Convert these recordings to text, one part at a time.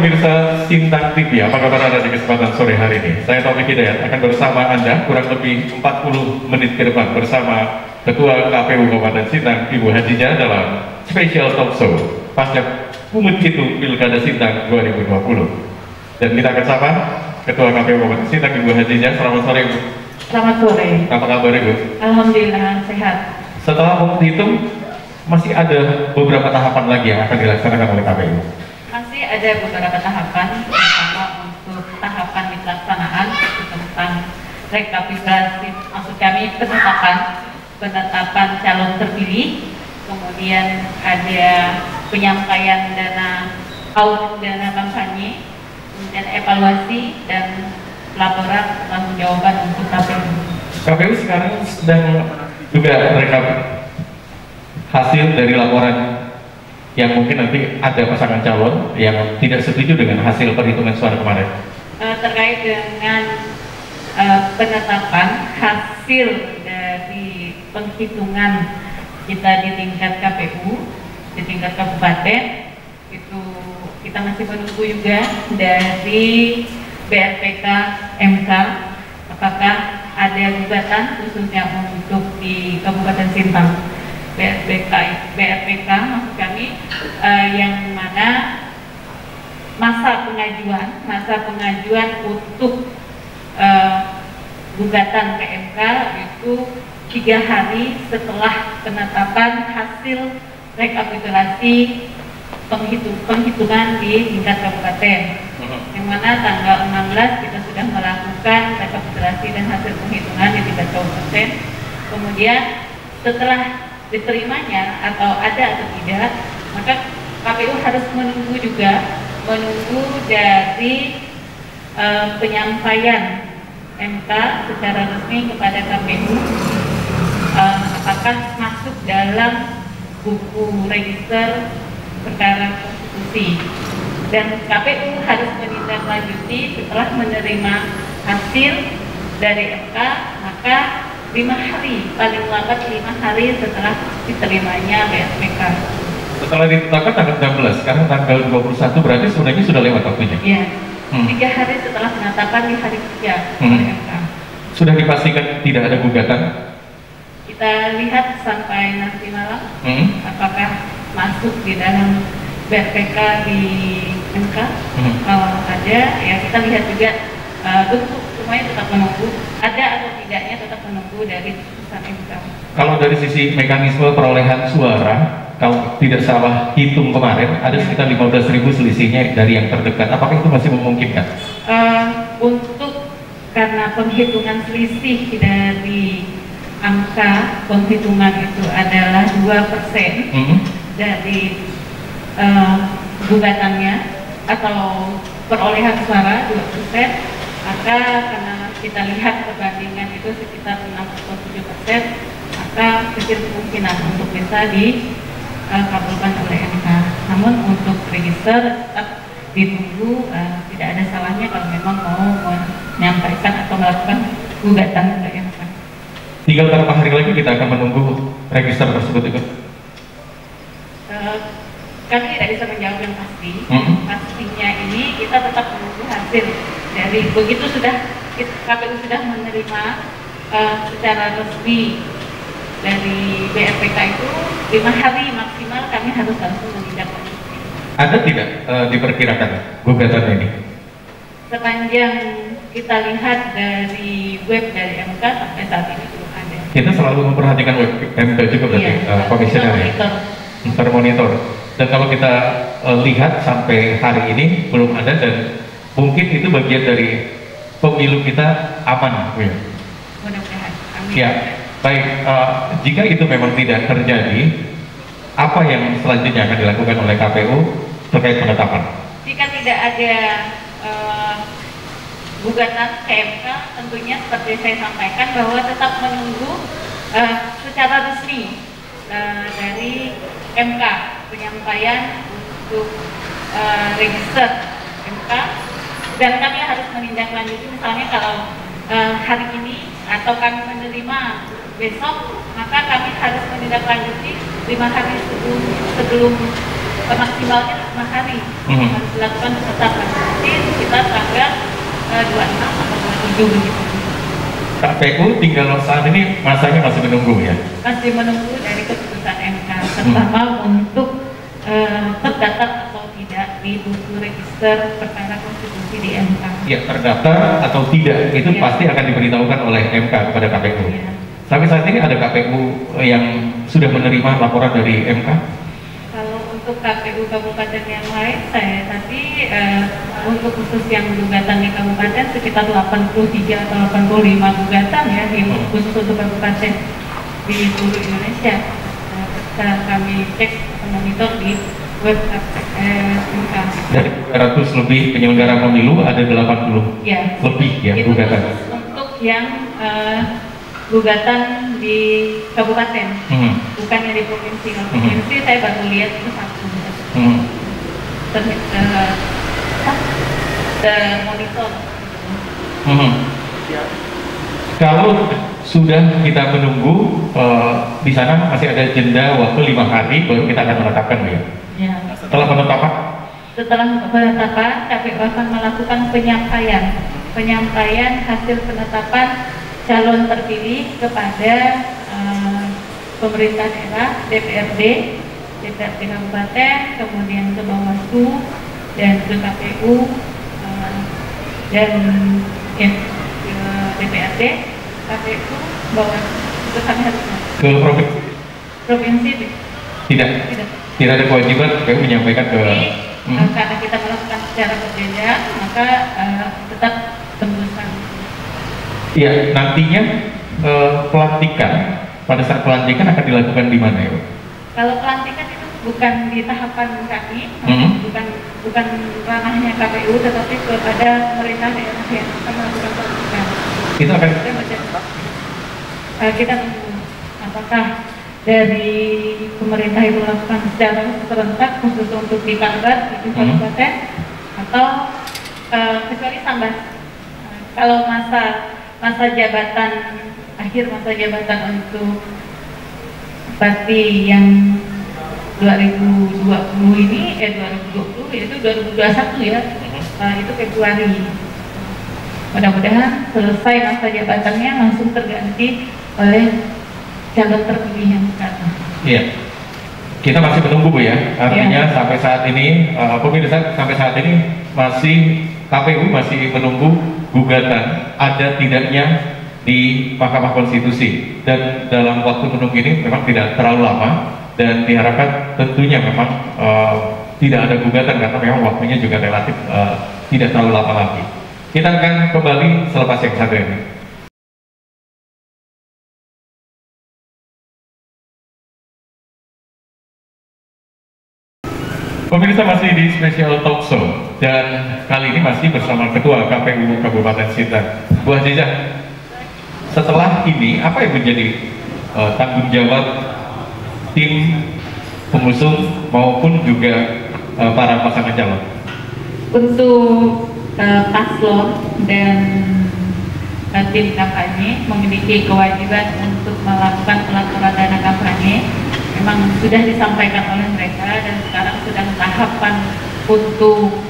pemirsa Sintang TV, apa kabar Anda di kesempatan sore hari ini? Saya Taufik Hidayat akan bersama Anda kurang lebih 40 menit ke depan bersama Ketua KPU Kabupaten Sintang, Ibu Hajijah dalam Special Talk Show pasca pungut hitung Pilkada Sintang 2020. Dan kita akan sapa Ketua KPU Kabupaten Sintang, Ibu Hajijah. Selamat sore, Ibu. Selamat sore. Apa kabar, Ibu? Alhamdulillah sehat. Setelah pungut hitung, masih ada beberapa tahapan lagi yang akan dilaksanakan oleh KPU. Masih ada beberapa tahapan, terutama untuk tahapan di pelaksanaan tentang rekapitulasi, maksud kami penetapan calon terpilih, kemudian ada penyampaian audit dana kampanye, kemudian evaluasi dan laporan tanggung jawaban untuk KPU. KPU sekarang sedang juga rekap hasil dari laporan yang mungkin nanti ada pasangan calon yang tidak setuju dengan hasil perhitungan suara kemarin. Terkait dengan penetapan hasil dari penghitungan kita di tingkat KPU, di tingkat kabupaten, itu kita masih menunggu juga dari BRPK MK apakah ada gugatan khususnya untuk di Kabupaten Sintang. BRPK maksud kami yang mana masa pengajuan untuk gugatan ke MK itu 3 hari setelah penetapan hasil rekapitulasi penghitungan di tingkat kabupaten, yang mana tanggal 16 kita sudah melakukan rekapitulasi dan hasil penghitungan di tingkat kabupaten. Kemudian setelah diterimanya atau ada atau tidak, maka KPU harus menunggu dari penyampaian MK secara resmi kepada KPU apakah masuk dalam buku register perkara konstitusi, dan KPU harus menindaklanjuti setelah menerima hasil dari MK, maka 5 hari, paling lambat 5 hari setelah diterimanya BRPK. Setelah ditetapkan tanggal 16, sekarang tanggal 21 berarti sebenarnya sudah lewat waktunya? Iya, 3 hari setelah penetapan di hari kerja oleh MK. Sudah dipastikan tidak ada gugatan? Kita lihat sampai nanti malam apakah masuk di dalam BRPK di MK. Kalau ada, ya kita lihat juga bentuk semuanya tetap menunggu, ada atau tidaknya tetap menunggu dari putusan MK. Kalau dari sisi mekanisme perolehan suara, kalau tidak salah hitung kemarin ada sekitar 15.000 selisihnya dari yang terdekat. Apakah itu masih memungkinkan? Karena penghitungan selisih dari angka penghitungan itu adalah 2% dari gugatannya atau perolehan suara 2%, maka karena kita lihat perbandingan itu sekitar 6,7%, maka kecil kemungkinan untuk bisa dikabulkan oleh MK. Namun untuk register tetap ditunggu, tidak ada salahnya kalau memang mau menyampaikan atau melakukan gugatan ke MK. Tinggal beberapa hari lagi kita akan menunggu register tersebut itu. Kami tidak bisa menjawab yang pasti. Pastinya ini kita tetap menunggu hasil dari begitu KPU sudah menerima secara resmi dari BRPK itu 5 hari maksimal kami harus langsung menindaklanjuti. Ada tidak diperkirakan gugatan ini? Sepanjang kita lihat dari web dari MK sampai saat ini belum ada. Kita selalu memperhatikan web MK juga berarti, komisioner ya? Termonitor. Dan kalau kita lihat sampai hari ini belum ada, dan mungkin itu bagian dari pemilu kita aman, Bu. Mudah-mudahan. Amin. Ya, baik. Jika itu memang tidak terjadi, apa yang selanjutnya akan dilakukan oleh KPU terkait penetapan? Jika tidak ada gugatan ke MK, tentunya seperti saya sampaikan bahwa tetap menunggu secara resmi dari MK penyampaian untuk register MK, dan kami harus menindaklanjuti. Misalnya kalau hari ini atau kami menerima besok, maka kami harus menindaklanjuti 5 hari sebelum maksimalnya 5 hari harus dilakukan penetapan, nanti sekitar tanggal 26 atau 27 begitu. KPU tinggal saat ini masanya masih menunggu ya? Masih menunggu dari keputusan MK, terutama untuk terdaftar atau tidak di buku register perkara konstitusi di MK. Ya, terdaftar atau tidak itu pasti akan diberitahukan oleh MK kepada KPU. Ya. Sampai saat ini ada KPU yang sudah menerima laporan dari MK? Kalau untuk KPU kabupaten yang lain, saya tadi untuk khusus yang gugatan di kabupaten sekitar 83 atau 85 gugatan ya, di khusus untuk kabupaten di seluruh Indonesia. Kami cek atau monitor di web MK. Dari 200 lebih penyelenggara pemilu ada 80 ya, lebih ya itu gugatan. Untuk yang gugatan di kabupaten, bukan yang di provinsi. Kalau provinsi saya baru lihat itu satu. Monitor. Kalau sudah kita menunggu di sana masih ada jeda waktu 5 hari baru kita akan menetapkan ya. Ya. Setelah penetapan KPU akan melakukan penyampaian hasil penetapan calon terpilih kepada pemerintah daerah, DPRD kabupaten, kemudian ke Bawaslu dan ke KPU dan ke DPRD, KPU, Bawaslu, itu kami harus ke provinsi. Tidak ada kewajiban KPU menyampaikan ke. Karena kita melakukan secara berbeda, maka tetap tembusan. Iya, nantinya pelantikan, pada saat pelantikan akan dilakukan di mana ya? Kalau pelantikan itu bukan di tahapan kami, bukan ranahnya KPU, tetapi kepada pemerintah daerah yang akan melakukan pelantikan. Itu akan kita tunggu apakah dari pemerintah itu melakukan secara serentak khusus untuk di Kalbar, di kabupaten, atau kecuali Sambas. Kalau masa jabatan akhir masa jabatan untuk bupati yang 2020 ini 2020 yaitu 2021 ya, itu Februari. Mudah-mudahan selesai masa jabatannya langsung terganti oleh calon terpilih yang sekarang. Iya, kita masih menunggu Bu ya. Artinya sampai saat ini pemirsa, sampai saat ini masih KPU masih menunggu gugatan ada tidaknya di Mahkamah Konstitusi, dan dalam waktu menunggu ini memang tidak terlalu lama dan diharapkan tentunya memang tidak ada gugatan karena memang waktunya juga relatif tidak terlalu lama lagi. Kita akan kembali selepas yang satu ini. Pemirsa, masih di Special Talk Show dan kali ini masih bersama Ketua KPU Kabupaten Sintang, Bu Azizah. Setelah ini apa yang menjadi tanggung jawab tim pengusung maupun juga para pasangan calon? Untuk paslon dan tim kampanye memiliki kewajiban untuk melakukan pelaporan dana kampanye. Memang sudah disampaikan oleh mereka dan sekarang sedang tahapan untuk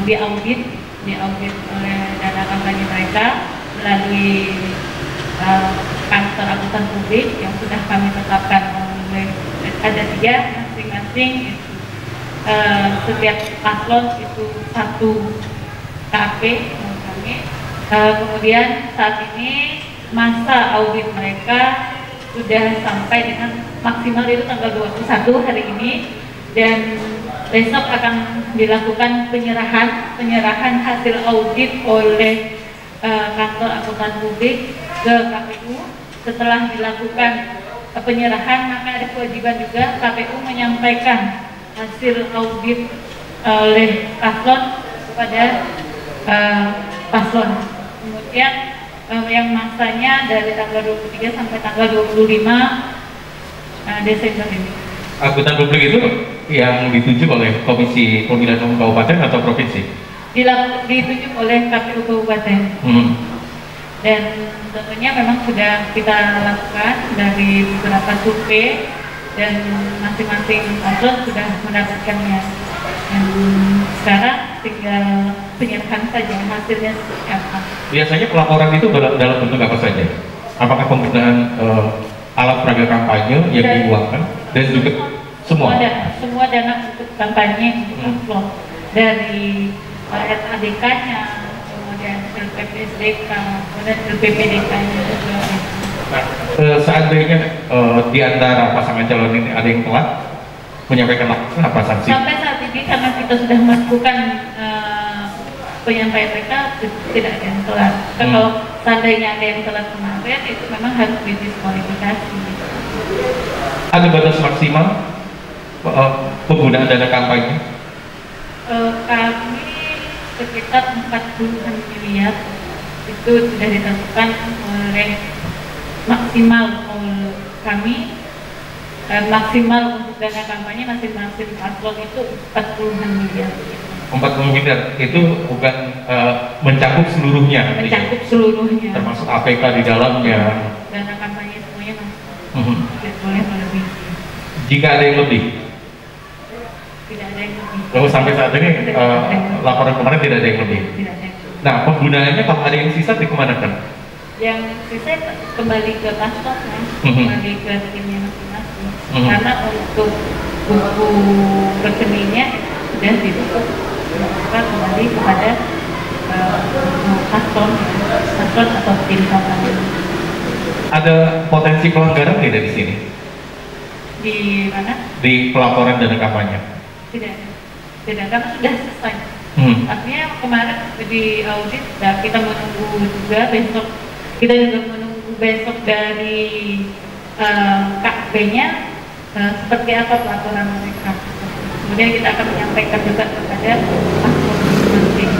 diaudit oleh dana kampanye mereka melalui kantor akuntan publik yang sudah kami tetapkan oleh ada 3 masing-masing. Setiap paslon itu 1 KAP kami. Kemudian saat ini masa audit mereka sudah sampai dengan maksimal itu tanggal 21 hari ini, dan besok akan dilakukan penyerahan hasil audit oleh kantor akuntan publik ke KPU. Setelah dilakukan penyerahan, maka ada kewajiban juga KPU menyampaikan hasil audit oleh paslon kepada paslon. Kemudian yang masanya dari tanggal 23 sampai tanggal 25 Desember ini. Akuntan publik itu yang ditunjuk oleh Komisi Pemilihan Umum Kabupaten atau provinsi? Ditunjuk oleh KPU Kabupaten. Dan tentunya memang sudah kita lakukan dari beberapa survei dan masing-masing paslon sudah mendapatkannya. Dan sekarang tinggal penyerahan saja hasilnya seperti apa. Biasanya pelaporan itu dalam bentuk apa saja? Apakah penggunaan alat peraga kampanye yang diuangkan dan juga semua dana untuk kampanye untuk amplop dari SADK-nya, kemudian LPPSDK, kemudian LPPDK-nya juga. Nah, seandainya di antara pasangan calon ini ada yang telat menyampaikan apa sanksi? Sampai saat ini karena kita sudah melakukan penyampaian mereka tidak ada yang telat. Kalau seandainya ada yang telat penyampaian itu memang harus didiskualifikasi. Ada batas maksimal penggunaan dana kampanye? Kami sekitar 40-an miliar itu sudah ditentukan oleh maksimal oleh kami. Maksimal untuk dana kampanye masing-masing paslon itu 40-an miliar. 40 miliar itu bukan mencakup seluruhnya? Mencakup seluruhnya. Termasuk APK di dalamnya? Dana kampanye semuanya masuk. Tidak boleh melebihi. Jika ada yang lebih? Tidak ada yang lebih. Lalu sampai saat ini laporan kemarin tidak ada yang lebih? Tidak ada yang lebih. Nah, penggunaannya kalau ada yang sisa dikemanakan? Yang sisa kembali ke paslon, kembali ke rekeningnya masing-masing. Karena untuk buku rekeningnya sudah ditutup, kembali kepada paslon atau tim kampanye. Ada potensi pelanggaran tidak di sini? Di mana? Di pelaporan dana kampanye? Tidak, karena sudah selesai. Artinya kemarin di audit kita menunggu juga besok. Kita juga menunggu besok dari KP-nya seperti apa pelaporan mereka. Kemudian kita akan menyampaikan juga kepada paslon masing-masing.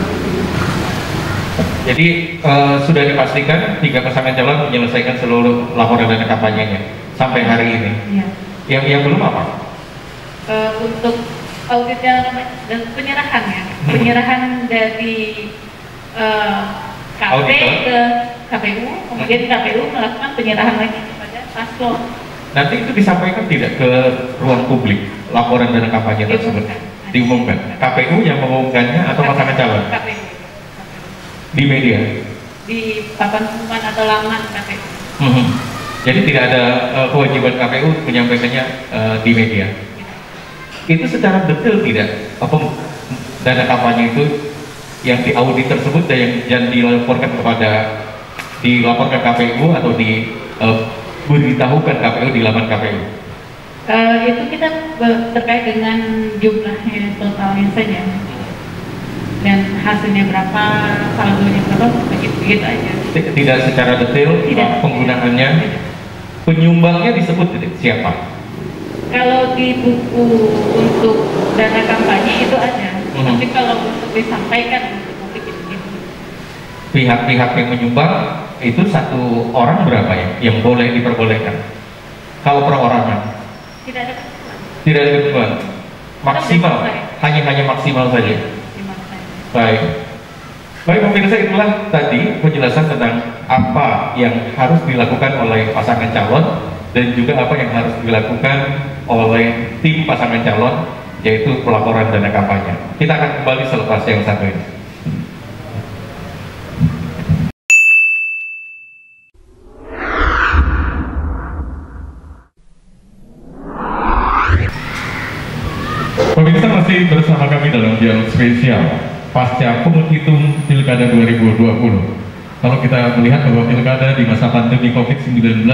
Jadi sudah dipastikan 3 pasangan calon menyelesaikan seluruh laporan dana kampanyenya sampai hari ini. Iya. Yang belum apa? Untuk auditnya dan penyerahan ya, penyerahan dari KP ke KPU, kemudian KPU melakukan penyerahan lagi kepada paslon. Nanti itu disampaikan tidak ke ruang publik laporan dana kampanye tersebut? Diumumkan. KPU yang mengumumkannya atau pasangan calon? KPU. Di media? Di papan pengumuman atau laman KPU. Jadi tidak ada kewajiban KPU menyampaikannya di media. Itu secara detail tidak? Apa dana kampanye itu yang diaudit tersebut dan yang dilaporkan KPU atau diberitahukan KPU di laman KPU? Itu kita terkait dengan jumlahnya totalnya saja dan hasilnya berapa, saldonya berapa, begitu aja. Tidak secara detail penggunaannya. Penyumbangnya disebut siapa? Kalau di buku untuk dana kampanye itu ada, tapi kalau untuk disampaikan untuk publik itu pihak-pihak yang menyumbang itu satu orang berapa ya yang boleh diperbolehkan? Kalau perorangan? Tidak ada ketentuan. Tidak ada ketentuan. Maksimal, hanya maksimal saja. Baik. Baik pemirsa, itulah tadi penjelasan tentang apa yang harus dilakukan oleh pasangan calon dan juga apa yang harus dilakukan oleh tim pasangan calon, yaitu pelaporan dana kampanye. Kita akan kembali selepas yang satu ini. Pemirsa masih bersama kami dalam dialog spesial pasca penghitung Pilkada 2020. Kalau kita melihat bahwa Pilkada di masa pandemi COVID-19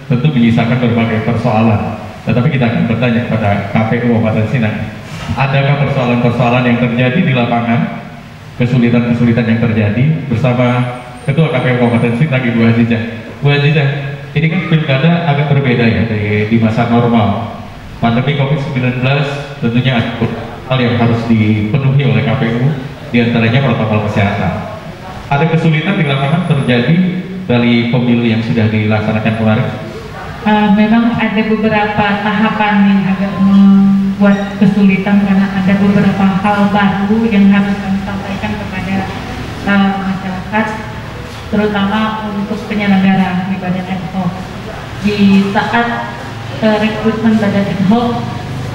tentu menyisakan berbagai persoalan. Tetapi kita akan bertanya kepada KPU Kabupaten Sinang, adakah persoalan-persoalan yang terjadi di lapangan, kesulitan-kesulitan yang terjadi bersama Ketua KPU Kabupaten Sinang, Ibu Hajijah. Bu Hajijah, ini kan Pilkada agak berbeda ya di masa normal. Pandemi COVID-19 tentunya ada hal yang harus dipenuhi oleh KPU, diantaranya protokol kesehatan. Ada kesulitan di lapangan terjadi dari pemilu yang sudah dilaksanakan kemarin? Memang ada beberapa tahapan yang agak membuat kesulitan karena ada beberapa hal baru yang harus kami sampaikan kepada masyarakat, terutama untuk penyelenggara ibadah ad hoc. Di saat rekrutmen badan ad hoc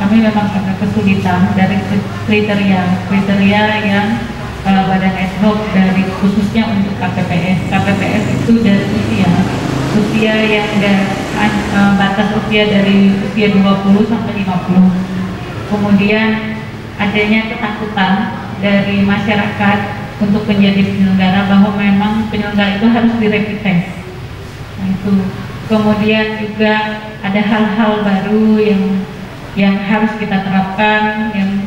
kami memang agak kesulitan dari kriteria yang badan ad hoc dari khususnya untuk KPPS. KPPS itu dari usia yang batas usia dari usia 20 sampai 50. Kemudian adanya ketakutan dari masyarakat untuk menjadi penyelenggara bahwa memang penyelenggara itu harus dirapid test. Nah, itu. Kemudian juga ada hal-hal baru yang harus kita terapkan, yang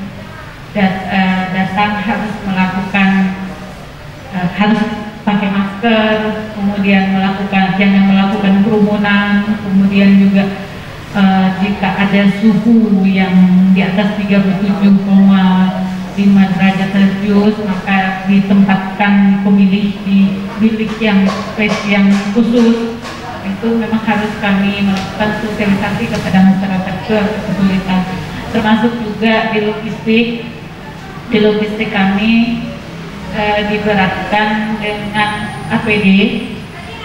datang harus melakukan harus pakai masker, kemudian jangan melakukan kerumunan, kemudian juga jika ada suhu yang di atas 37,5 derajat Celcius maka ditempatkan pemilih di bilik yang khusus. Itu memang harus kami melakukan sosialisasi kepada masyarakat kesulitan, termasuk juga di logistik kami diberatkan dengan APD,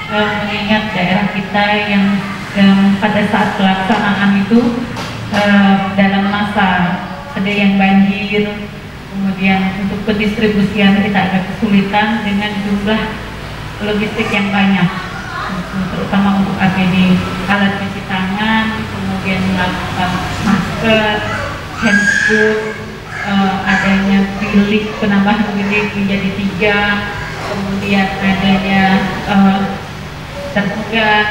mengingat daerah kita yang pada saat pelaksanaan itu dalam masa ada yang banjir, kemudian untuk pendistribusian kita agak kesulitan dengan jumlah logistik yang banyak, terutama untuk APD, alat cuci tangan, kemudian melakukan masker, handfood, adanya penambahan bilik menjadi 3, kemudian adanya termogan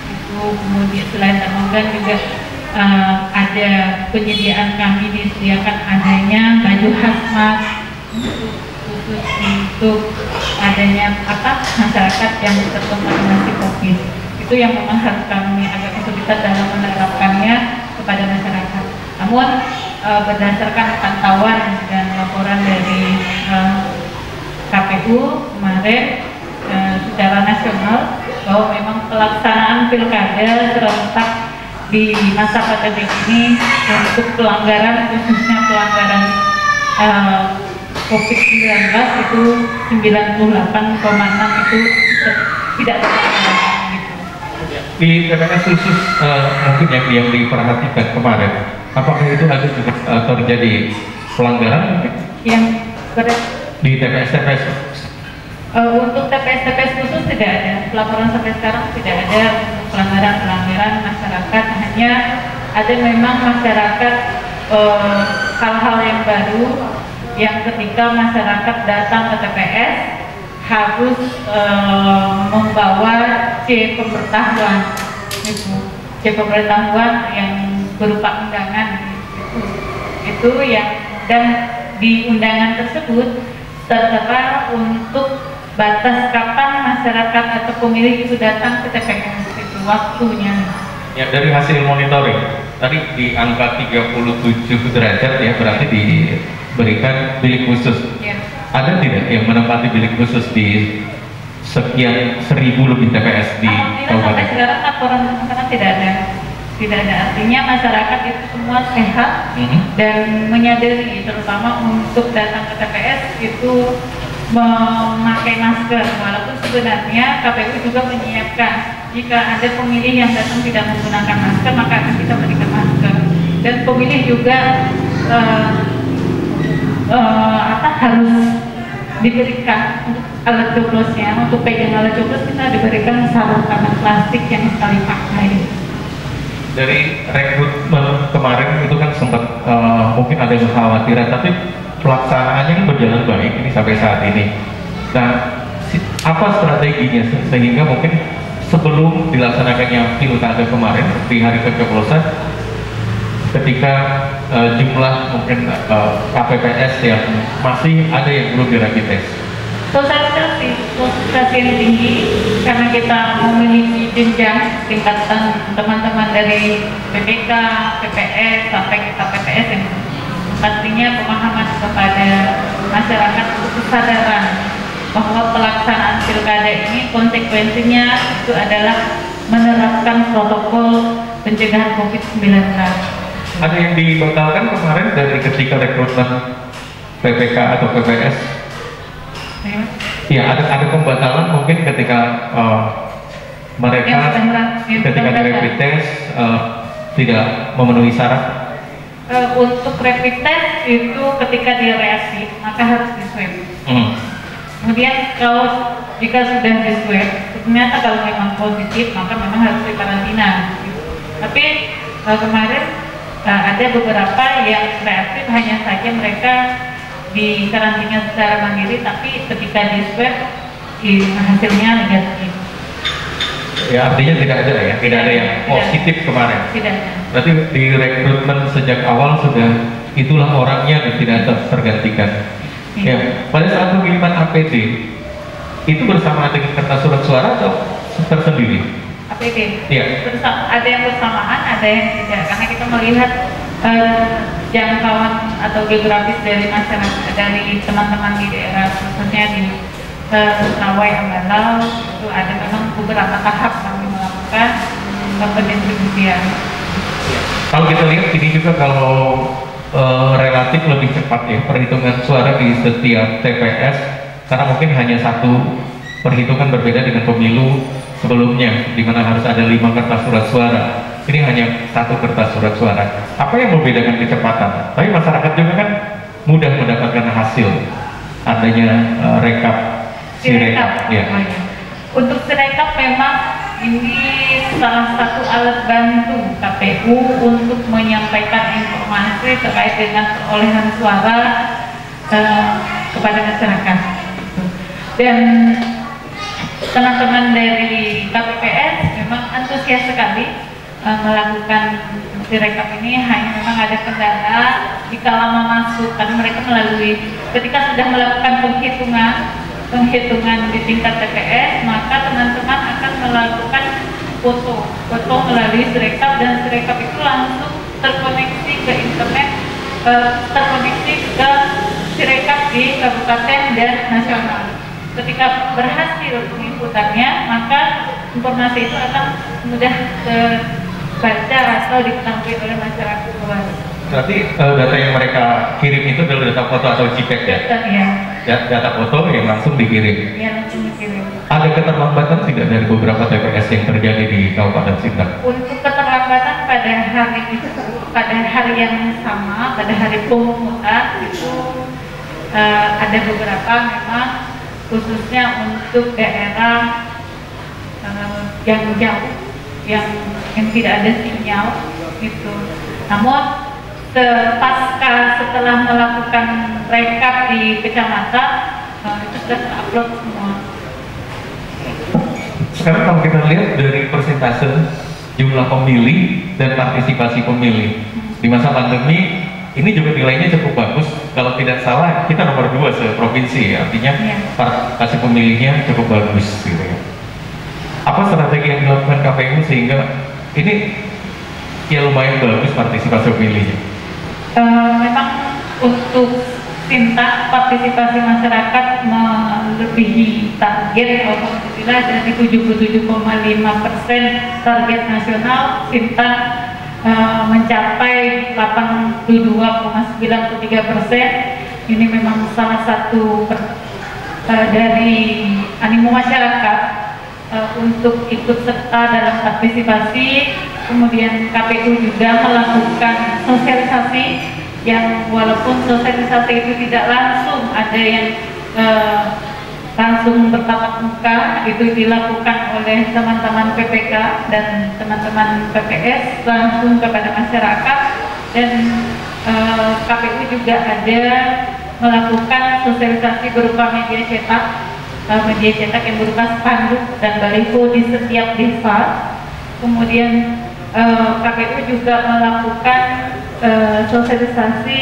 itu, kemudian selain termogan juga ada penyediaan kami disediakan adanya baju hazmat khusus untuk adanya masyarakat yang terkontaminasi COVID. Itu yang memang harus kami agak kesulitan dalam menerapkannya kepada masyarakat. Namun berdasarkan pantauan dan laporan dari KPU kemarin secara nasional bahwa memang pelaksanaan pilkada serentak di masa pandemi ini untuk pelanggaran, khususnya pelanggaran COVID-19 itu 98,6 itu tidak terlaksana gitu. Di TPS khusus mungkin yang diperhatikan kemarin, apakah itu ada juga terjadi pelanggaran? Yang di TPS untuk TPS khusus tidak ada, pelaporan sampai sekarang tidak ada untuk pelanggaran masyarakat, hanya ada memang masyarakat hal-hal yang baru yang ketika masyarakat datang ke TPS harus membawa C pemberitahuan yang berupa undangan itu yang, dan di undangan tersebut tertera untuk batas kapan masyarakat atau pemilih itu datang ke TPS, itu waktunya. Ya, dari hasil monitoring tadi di angka 37 derajat ya, berarti diberikan bilik khusus. Ya. Ada tidak yang menempati bilik khusus di sekian 1000 lebih TPS di Kabupaten? Sampai sekarang laporan masyarakat tidak ada, artinya masyarakat itu semua sehat dan menyadari, terutama untuk datang ke TPS itu memakai masker, walaupun sebenarnya KPU juga menyiapkan jika ada pemilih yang datang tidak menggunakan masker maka akan kita berikan masker, dan pemilih juga harus diberikan untuk alat coblosnya, untuk pegang alat coblos kita diberikan sarung tangan plastik yang sekali pakai. Dari rekrutmen kemarin itu kan sempat mungkin ada kekhawatiran, tapi pelaksanaannya kan berjalan baik ini sampai saat ini. Nah, apa strateginya sehingga mungkin sebelum dilaksanakannya pilkada kemarin di hari pencoblosan, ketika jumlah mungkin KPPS yang masih ada yang belum di-rapid test? Sosialisasi yang tinggi karena kita memiliki jenjang tingkatan teman-teman dari PPK, PPS sampai kita PPS yang pastinya pemahaman kepada masyarakat untuk kesadaran bahwa pelaksanaan pilkada ini konsekuensinya itu adalah menerapkan protokol pencegahan COVID-19. Ada yang dibatalkan kemarin dari ketika rekrutmen PPK atau PPS? Ya, ada pembatalan mungkin ketika mereka ketika rapid test tidak memenuhi syarat? Untuk rapid test itu ketika dia reaktif maka harus di swab. Kemudian kalau jika sudah di swab ternyata kalau memang positif maka memang harus dikarantina. Tapi kemarin ada beberapa yang reaktif, hanya saja mereka di karantina secara mandiri, tapi ketika di swab hasilnya negatif. Ya, artinya tidak ada yang positif kemarin. Tidak ada. Berarti di rekrutmen sejak awal sudah itulah orangnya dan tidak tergantikan. Ya, pada saat pengiriman APD itu bersamaan dengan kertas surat suara atau tersendiri? APD. Iya. Ada yang bersamaan, ada yang tidak. Karena kita melihat jangkauan atau geografis dari masyarakat, dari teman-teman di daerah, khususnya di Mentawai, Ambalau, itu ada memang beberapa tahap kami melakukan pendistribusian. Kalau kita lihat ini juga kalau relatif lebih cepat ya perhitungan suara di setiap TPS, karena mungkin hanya satu perhitungan, berbeda dengan pemilu sebelumnya di mana harus ada 5 kertas surat suara. Ini hanya satu kertas surat suara. Apa yang membedakan kecepatan? Tapi masyarakat juga kan mudah mendapatkan hasil adanya rekap. Sirekap. Ya. Untuk Sirekap memang ini salah satu alat bantu KPU untuk menyampaikan informasi terkait dengan perolehan suara kepada masyarakat. Dan teman-teman dari KPPS memang antusias sekali melakukan Sirekap ini. Hanya memang ada kendala jika lama masuk, karena mereka melalui ketika sudah melakukan penghitungan di tingkat TPS, maka teman-teman akan melakukan foto melalui Sirekap, dan Sirekap itu langsung terkoneksi ke internet, terkoneksi ke Sirekap di kabupaten dan nasional. Ketika berhasil penginputannya, maka informasi itu akan mudah terbaca atau diketahui oleh masyarakat luas. Berarti data yang mereka kirim itu adalah data foto atau JPEG ya? Data foto yang langsung dikirim? Iya, langsung dikirim. Ada keterlambatan tidak dari beberapa TPS yang terjadi di Kabupaten Sintang? Untuk keterlambatan pada hari yang sama, pada hari pemungutan itu ada beberapa memang, khususnya untuk daerah yang jauh, yang tidak ada sinyal gitu. Namun setelah melakukan rekap di kecamatan itu sudah terupload semua. Sekarang kalau kita lihat dari persentase jumlah pemilih dan partisipasi pemilih di masa pandemi ini juga nilainya cukup bagus. Kalau tidak salah kita nomor 2 se-provinsi, artinya partisipasi pemilihnya cukup bagus gitu ya. Apa strategi yang dilakukan KPU sehingga ini ya lumayan bagus partisipasi pemilihnya? Memang untuk Sinta partisipasi masyarakat melebihi target. Alhamdulillah dari 77,5% target nasional, Sinta mencapai 82,93%. Ini memang salah satu dari animo masyarakat untuk ikut serta dalam partisipasi. Kemudian KPU juga melakukan sosialisasi yang walaupun sosialisasi itu tidak langsung, ada yang langsung bertatap muka, itu dilakukan oleh teman-teman PPK dan teman-teman PPS langsung kepada masyarakat. Dan KPU juga ada melakukan sosialisasi berupa media cetak yang berupa spanduk dan baliho di setiap desa. Kemudian KPU juga melakukan sosialisasi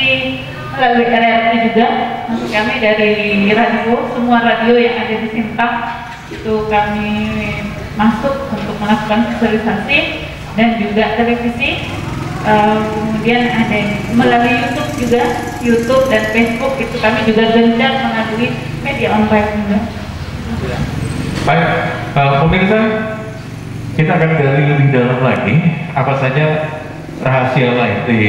melalui RRI juga. Maksud kami dari radio, semua radio yang ada di Sintang itu kami masuk untuk melakukan sosialisasi, dan juga televisi. Kemudian ada melalui YouTube juga, YouTube dan Facebook itu kami juga gencar melalui media online juga. Baik, pemirsa, kita akan gali lebih dalam lagi apa saja rahasia lain di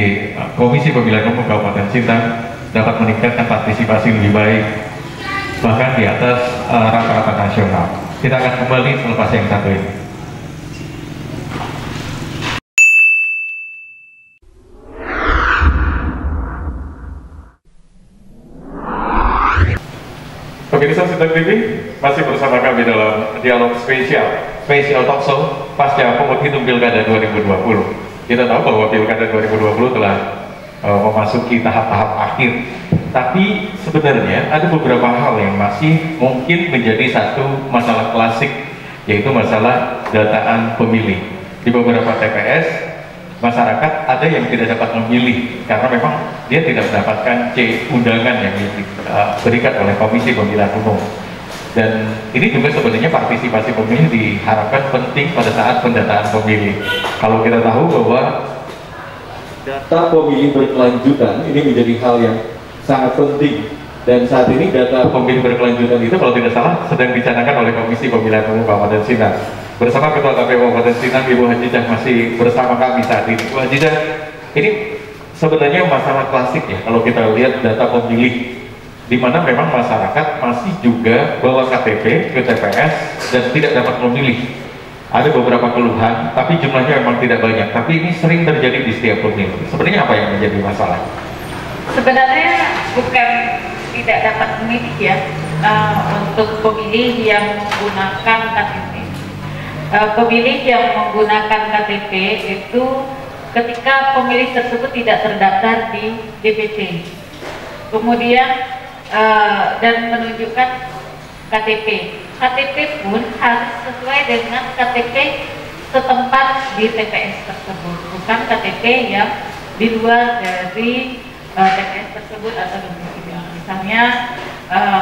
Komisi Pemilihan Umum Kabupaten Sintang dapat meningkatkan partisipasi lebih baik, bahkan di atas rata-rata nasional. Kita akan kembali selepas yang satu ini. Pemirsa Sintang TV masih bersama kami dalam dialog spesial talkshow pasca penghitung Pilkada 2020. Kita tahu bahwa Pilkada 2020 telah memasuki tahap-tahap akhir. Tapi sebenarnya ada beberapa hal yang masih mungkin menjadi satu masalah klasik, yaitu masalah dataan pemilih. Di beberapa TPS, masyarakat ada yang tidak dapat memilih karena memang dia tidak mendapatkan C undangan yang diberikan oleh Komisi Pemilihan Umum. Dan ini juga sebenarnya partisipasi pemilih diharapkan penting pada saat pendataan pemilih. Kalau kita tahu bahwa data pemilih berkelanjutan ini menjadi hal yang sangat penting, dan saat ini data pemilih berkelanjutan itu kalau tidak salah sedang dicanangkan oleh Komisi Pemilihan Umum Kabupaten Sintang. Bersama Ketua KPU Kabupaten Sintang, Ibu Hajijah masih bersama kami saat ini. Ibu Hajijah, ini sebenarnya masalah klasik ya kalau kita lihat data pemilih, di mana memang masyarakat masih juga bawa KTP ke TPS dan tidak dapat memilih. Ada beberapa keluhan, tapi jumlahnya memang tidak banyak. Tapi ini sering terjadi di setiap pemilu. Sebenarnya apa yang menjadi masalah? Sebenarnya bukan tidak dapat memilih ya, untuk pemilih yang menggunakan KTP. Pemilih yang menggunakan KTP itu ketika pemilih tersebut tidak terdaftar di DPT, kemudian dan menunjukkan KTP. KTP pun harus sesuai dengan KTP setempat di TPS tersebut, bukan KTP yang di luar dari TPS tersebut atau domisili. Misalnya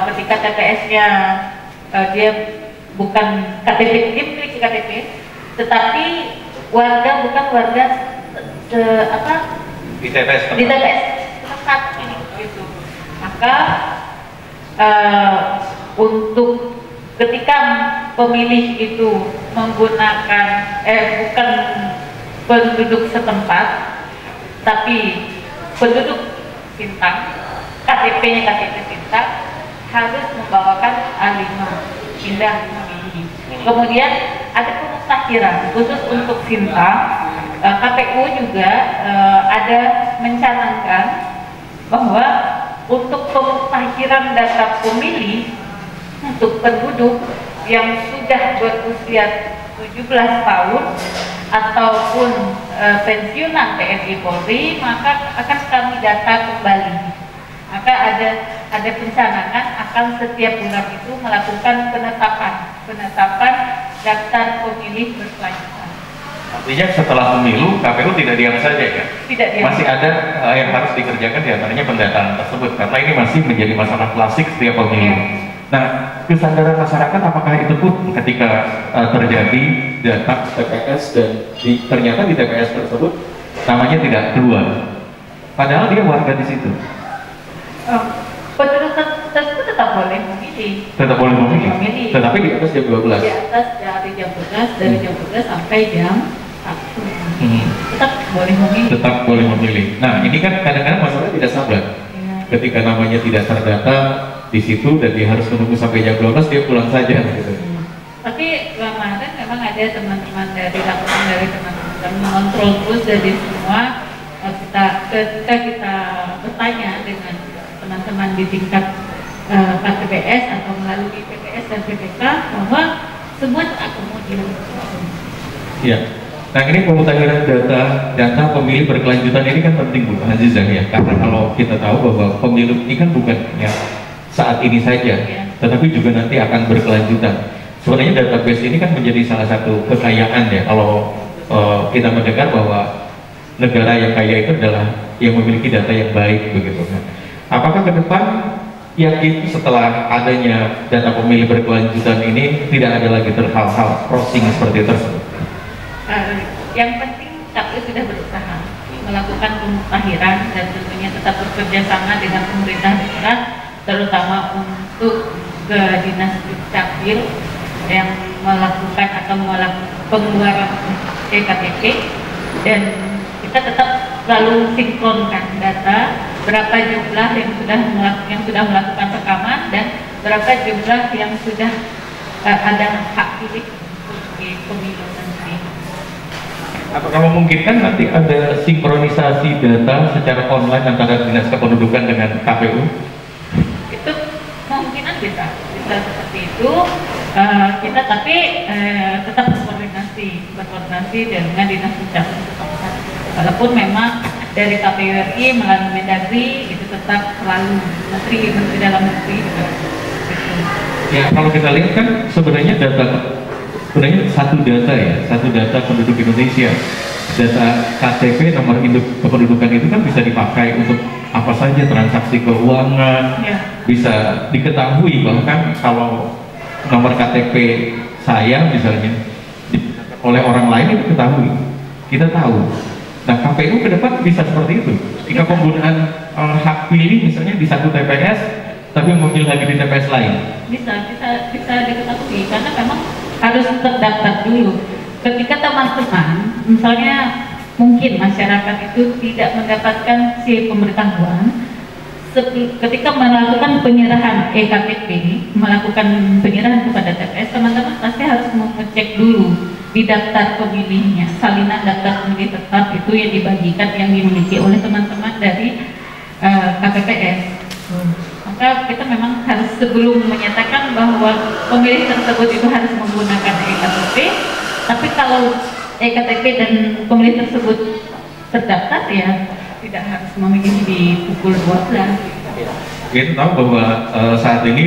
ketika TPS-nya dia bukan KTP, dia memiliki KTP, tetapi warga bukan warga di TPS tempat ini gitu. Maka untuk ketika pemilih itu menggunakan bukan penduduk setempat tapi penduduk Sintang, KTP-nya KTP Sintang, harus membawakan A5 pindah memilih. Kemudian ada pemutahiran khusus untuk Sintang. KPU juga ada mencanangkan bahwa untuk pemutahiran data pemilih untuk penduduk yang sudah berusia 17 tahun ataupun pensiunan TNI Polri, maka akan kami data kembali. Maka ada pencanangan akan setiap bulan itu melakukan penetapan daftar pemilih berkelanjutan. Artinya setelah pemilu KPU tidak diam saja ya? Tidak diam. Masih ada yang harus dikerjakan, diantaranya pendataan tersebut, karena ini masih menjadi masalah klasik setiap pemilu. Nah, kesadaran masyarakat apakah itu pun ketika terjadi data TPS dan ternyata di TPS tersebut namanya tidak keluar, padahal dia warga di situ. Penduduk tersebut tetap boleh memilih. Tetap boleh memilih. Tetapi di atas jam 12. Di atas dari jam 12, dari jam 12 sampai jam 1. Tetap boleh memilih. Tetap boleh memilih. Nah, ini kan kadang-kadang masalah tidak sabar. Ya. Ketika namanya tidak terdata di situ dan dia harus menunggu sampai jam 12, dia pulang saja gitu. Tapi kemarin memang ada teman-teman dari laporan dari teman-teman mengontrol terus dari semua. Kita bertanya dengan teman-teman di tingkat KPPS atau melalui PPS dan PPK bahwa semua terakomodir. Ya. Nah, ini pemutahiran data pemilih berkelanjutan ini kan penting Bu Hajijah ya, karena kalau kita tahu bahwa pemilu ini kan bukan ya saat ini saja, tetapi juga nanti akan berkelanjutan. Sebenarnya database ini kan menjadi salah satu kekayaan ya, kalau kita mendengar bahwa negara yang kaya itu adalah yang memiliki data yang baik begitu. Apakah ke depan yakin setelah adanya data pemilih berkelanjutan ini tidak ada lagi hal-hal crossing seperti tersebut? Yang penting KPU sudah berusaha melakukan pemutahiran dan tentunya tetap bekerja sama dengan pemerintah daerah, terutama untuk ke Dinas Dukcapil yang melakukan atau melakukan pengeluaran KTP, dan kita tetap selalu sinkronkan data berapa jumlah yang sudah melakukan rekaman dan berapa jumlah yang sudah ada hak pilih di pemilu nanti. Apakah memungkinkan nanti ada sinkronisasi data secara online antara Dinas Kependudukan dengan KPU? Itu kemungkinan bisa bisa seperti itu, kita tapi tetap berkoordinasi dengan Dinas Pencapresan setempat. Walaupun memang dari KPU RI melalui Mendagri itu tetap selalu Menteri Dalam Negeri juga. Gitu. Ya, kalau kita lihat kan sebenarnya satu data penduduk Indonesia, data KTP nomor induk kependudukan itu kan bisa dipakai untuk apa saja, transaksi keuangan, Ya. bisa diketahui. Bahkan kalau nomor KTP saya misalnya oleh orang lain itu ketahui, kita tahu. Nah, KPU ke depan bisa seperti itu. Jika penggunaan hak pilih misalnya di satu TPS, tapi memilih lagi di TPS lain. Bisa diketahui karena memang harus terdaftar dulu. Ketika teman-teman, misalnya mungkin masyarakat itu tidak mendapatkan si pemberitahuan, ketika melakukan penyerahan EKTP, melakukan penyerahan kepada TPS, teman-teman pasti harus mengecek dulu di daftar pemilihnya, salinan daftar pemilih tetap itu yang dibagikan, yang dimiliki oleh teman-teman dari KPPS. Maka kita memang harus sebelum menyatakan bahwa pemilih tersebut itu harus menggunakan EKTP, tapi kalau EKTP dan pemilih tersebut terdaftar ya tidak harus memilih di pukul 12. Kita tahu bahwa saat ini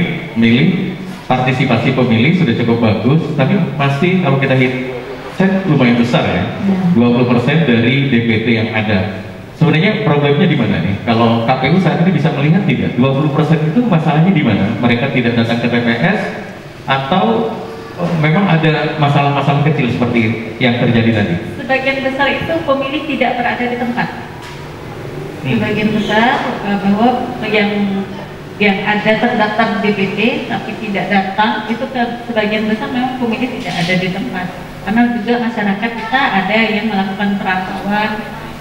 partisipasi pemilih sudah cukup bagus, tapi pasti kalau kita set lumayan besar ya, 20% dari DPT yang ada. Sebenarnya problemnya di mana nih? Kalau KPU saat ini bisa melihat tidak, 20% itu masalahnya di mana? Mereka tidak datang ke TPS atau memang ada masalah-masalah kecil seperti yang terjadi tadi? Sebagian besar itu pemilih tidak berada di tempat. Sebagian besar bahwa yang ada terdaftar DPT tapi tidak datang itu sebagian besar memang pemilih tidak ada di tempat, karena juga masyarakat kita ada yang melakukan perantauan,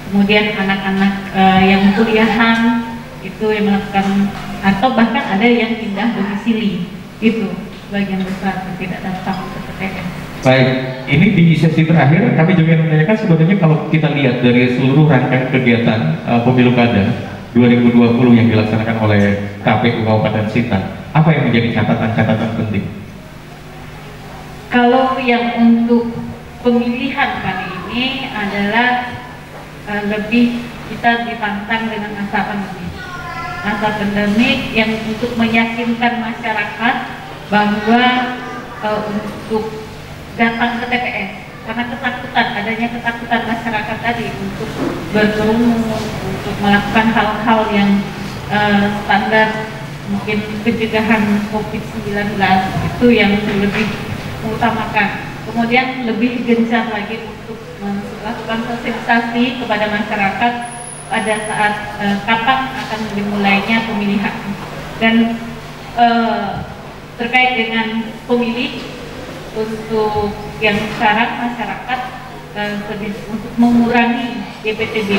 kemudian anak-anak yang kuliahan itu yang melakukan, atau bahkan ada yang pindah domisili, itu sebagian besar tidak datang ke TPS. Baik, ini di sesi terakhir kami juga menanyakan sebenarnya kalau kita lihat dari seluruh rangkaian kegiatan pemilu kada 2020 yang dilaksanakan oleh KPU Kabupaten Sintang, apa yang menjadi catatan-catatan penting? Kalau yang untuk pemilihan kali ini adalah lebih kita ditantang dengan masa pandemi yang untuk meyakinkan masyarakat bahwa untuk datang ke TPS, karena adanya ketakutan masyarakat tadi untuk berkerumun, untuk melakukan hal-hal yang standar mungkin pencegahan COVID-19 itu yang lebih mengutamakan. Kemudian lebih gencar lagi untuk melakukan sosialisasi kepada masyarakat pada saat kapan akan dimulainya pemilihan. Dan terkait dengan pemilih, untuk yang sekarang masyarakat untuk mengurangi DPTB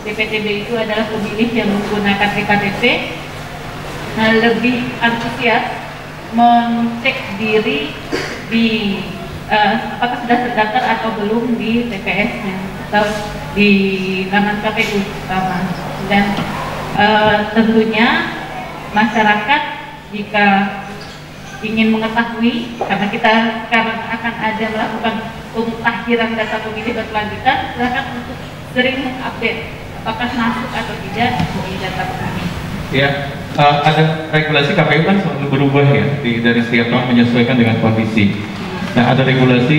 itu adalah pemilih yang menggunakan EKTP lebih antusias mengecek diri di apakah sudah terdaftar atau belum di TPS-nya atau di laman KPU pertama. Dan tentunya masyarakat jika ingin mengetahui, karena kita sekarang akan ada melakukan pemutakhiran data pemilih berkelanjutan, silakan untuk sering mengupdate apakah masuk atau tidak di data pemilih. Ya, ada regulasi KPU kan selalu berubah ya, dari setiap tahun menyesuaikan dengan kondisi. Nah, ada regulasi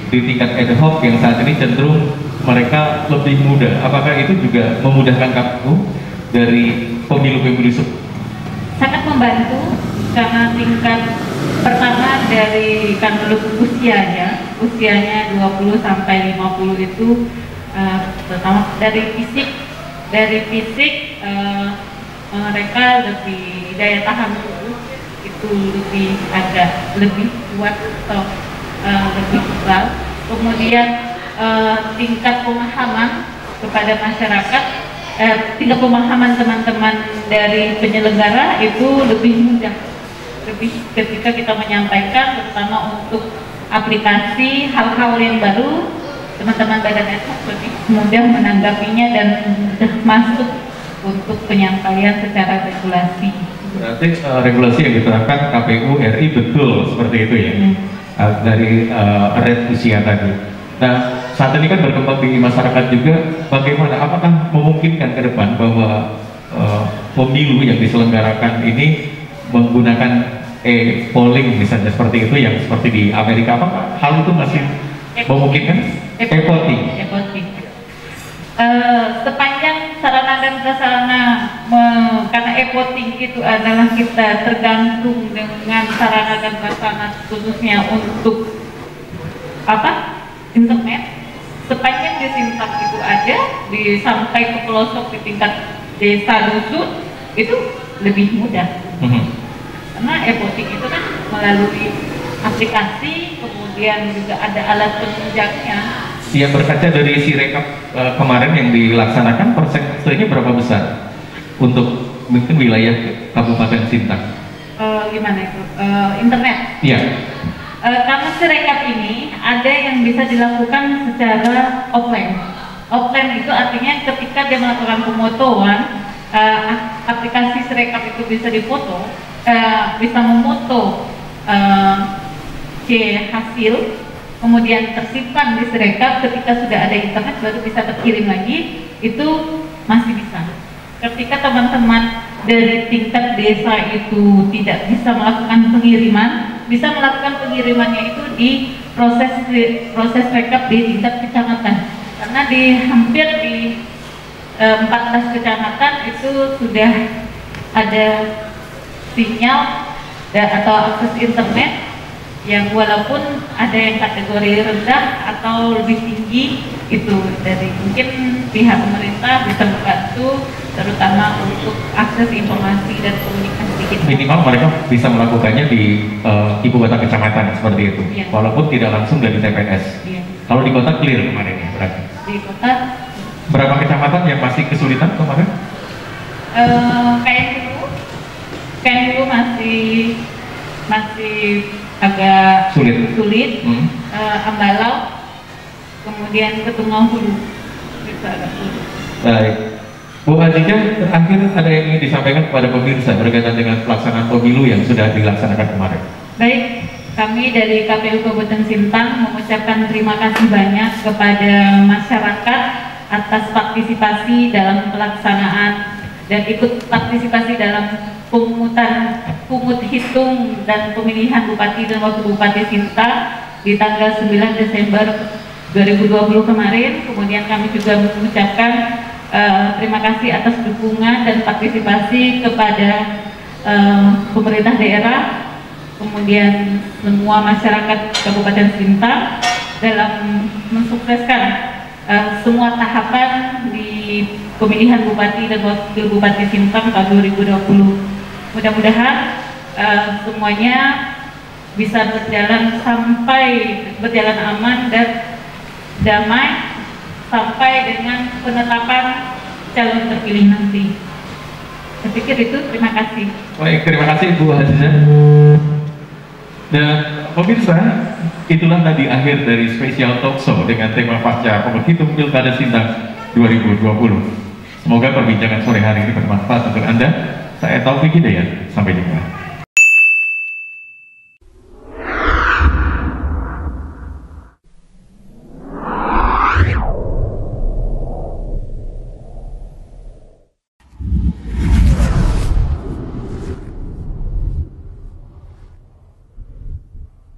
di tingkat ad hoc yang saat ini cenderung mereka lebih mudah. Apakah itu juga memudahkan KPU dari pemilu-pemilu? Sangat membantu. Karena tingkat pertama dari usianya 20 sampai 50 itu pertama dari fisik mereka lebih daya tahan tubuh itu lebih kuat atau lebih kebal. Kemudian tingkat pemahaman kepada masyarakat, tingkat pemahaman teman-teman dari penyelenggara itu lebih mudah. Ketika kita menyampaikan, terutama untuk aplikasi hal-hal yang baru, teman-teman badan ad hoc lebih mudah menanggapinya dan mudah masuk untuk penyampaian secara regulasi. Berarti regulasi yang diterapkan KPU RI betul seperti itu ya, dari rate usia tadi. Nah, saat ini kan berkembang di masyarakat juga, bagaimana? Apakah memungkinkan ke depan bahwa pemilu yang diselenggarakan ini menggunakan e-polling misalnya seperti itu, yang seperti di Amerika? Apakah hal itu masih memungkinkan? E-voting. Sepanjang sarana dan prasarana, karena e-voting itu adalah kita tergantung dengan sarana dan prasarana khususnya untuk internet, sepanjang di Sintang itu ada, sampai ke pelosok di tingkat desa dusun itu lebih mudah. Karena e-voting itu kan melalui aplikasi, kemudian juga ada alat penunjangnya. Yang berkaca dari Sirekap kemarin yang dilaksanakan, persentasenya berapa besar untuk mungkin wilayah Kabupaten Sintang? Gimana itu? Internet? Iya. Karena Sirekap ini ada yang bisa dilakukan secara offline. Offline itu artinya ketika dia melakukan pemotoan, aplikasi Sirekap itu bisa difoto, bisa memoto hasil, kemudian tersimpan di Sirekap. Ketika sudah ada internet baru bisa terkirim lagi, itu masih bisa. Ketika teman-teman dari tingkat desa itu tidak bisa melakukan pengiriman, bisa melakukan pengirimannya itu di proses rekap di tingkat kecamatan. Karena di hampir di 14 kecamatan itu sudah ada sinyal atau akses internet yang walaupun ada yang kategori rendah atau lebih tinggi, itu dari mungkin pihak pemerintah bisa membantu terutama untuk akses informasi dan komunikasi kita. Minimal mereka bisa melakukannya di ibu kota kecamatan seperti itu, walaupun tidak langsung dari TPS. Kalau di kota clear kemarin ya berarti? Di kota berapa kecamatan yang masih kesulitan kemarin? Kayak dulu masih agak sulit. Ambalau, kemudian Ketungau Hulu itu agak sulit. Baik, Bu Hadijah, terakhir ada yang ingin disampaikan kepada pemirsa berkaitan dengan pelaksanaan pemilu yang sudah dilaksanakan kemarin? Baik, kami dari KPU Kabupaten Sintang mengucapkan terima kasih banyak kepada masyarakat atas partisipasi dalam pelaksanaan dan ikut partisipasi dalam pungut hitung dan pemilihan Bupati dan Wakil Bupati Sintang di tanggal 9 Desember 2020 kemarin. Kemudian kami juga mengucapkan terima kasih atas dukungan dan partisipasi kepada pemerintah daerah, kemudian semua masyarakat Kabupaten Sintang dalam mensukseskan semua tahapan di pemilihan Bupati dan Wakil Bupati Sintang tahun 2020. Mudah-mudahan semuanya bisa berjalan aman dan damai sampai dengan penetapan calon terpilih nanti. Saya pikir itu, terima kasih. Baik, terima kasih Bu Hadijah. Dan pemirsa, itulah tadi akhir dari spesial talk show dengan tema pasca penghitung Pilkada Sintang 2020. Semoga perbincangan sore hari ini bermanfaat untuk Anda. Saya Taufik Hidayat, sampai jumpa.